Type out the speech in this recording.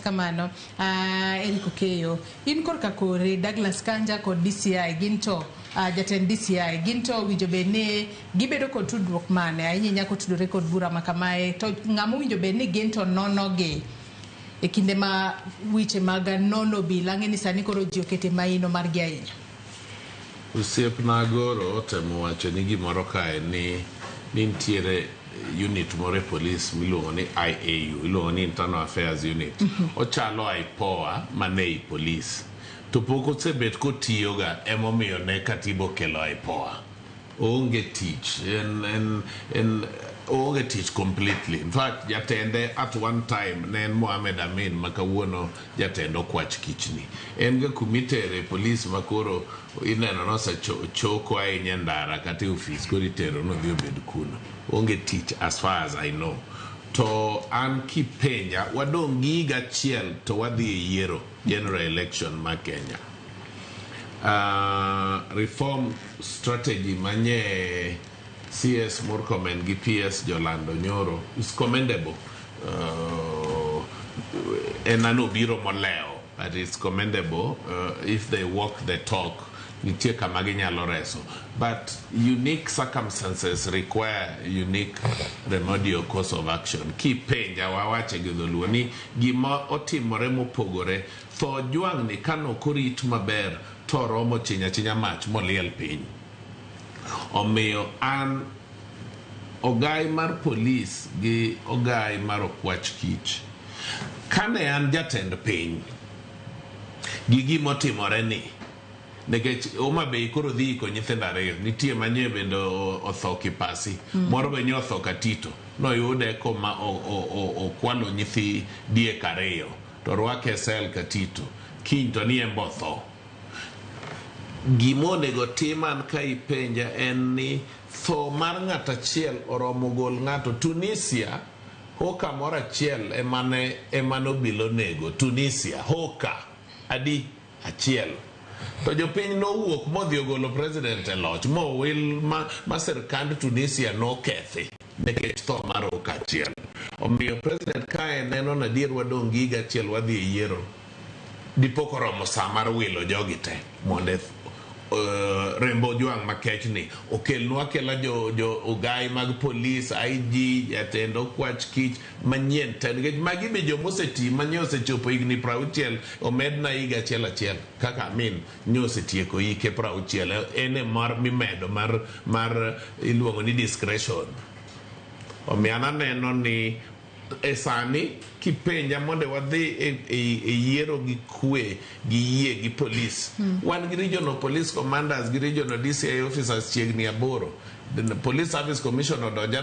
Kamano, Erick Okeyo, in korka kore Douglas Kanja kod DCI ginto jatend DCI ginto winjo bene gibedo kod tudruok mane ahinya nyako tudore kod bura makamae to ng'amo winjo bene ginto nonoge e kinde ma wiche mag nono obila ng'eni sani koro ji okete maino mar gi ahinya. Osiepna goro otemo wacho ni gimoro kae ni nitiere unit more police miluongo ni IAU, iluongo ni Internal Affairs Unit. Ochalo IPOA mane police. To pok osebet kotiyoga emomiyo ne katibo kelo IPOA. Onge tich. Onge tich completely. In fact, jatende at one time ne en Mohamed Amin makawuono jatendo kwach kichni. En ga kumitere police makoro ineno no sa choko ahinya ndara kata office koro itero no dhi obed kuno. Onge tich as far as I know. To an kipenja wadong' giga achiel to wadhi e yiero general election ma Kenya. Reform strategy manye CS Murkomen gi PS Jolando Nyoro is commendable. En ano biro moleo, but it's commendable if they walk the talk. Nitie kama ginyalo reso. But unique circumstances require unique remedial course of action. Kipenja wawache gidholuo ni gima otimore mopogore tho juang' ni kano korit maber to romo chinya mach moliel piny. Omiyo an ogai mar police gi ogai mar okwach kich. Kane an jatend piny gi gimotimore ni nekech Homa Bay koro dhi ko nyithindo ariyo nitie manye bendo otho Kipasi moro be nyotho Katito noyude koma okwalo nyithi diek ariyo to rwake sel Katito kiny to ni embotho. Gimonego timan ka ipenja en ni tho mar ng'at achiel oromo gol ng'ato. Tunisia hoka moro achiel emano bilo nego. Tunisia hoka adi achiel. To jopiny nowuok modhi ogolo president e loch mo wil ma sirkand Tunisia nokethi nekech tho mar hoka achiel. Omiyo president kae neno na dier wadong' giga achiel wadhi e yiero. Dipok oromo sa mar wilo jogi te monde rembo juang' makech ni okelnwa kela jo ogai mag police, IG, jatendo kwach kich manyien ten nikech magi be jo moseti manye osechopo higni 60 omedna higa achiel kaka Amin nyosetieko hike 60 ene mar mimedo mar iluongo ni discretion. Omiyo aneno ni esani kipenja monde wadhi e yiero gi kwe gi yie gi police. Wan gi regional police commanders gi regional DCI officers chiegni 8. The police service commission odonjo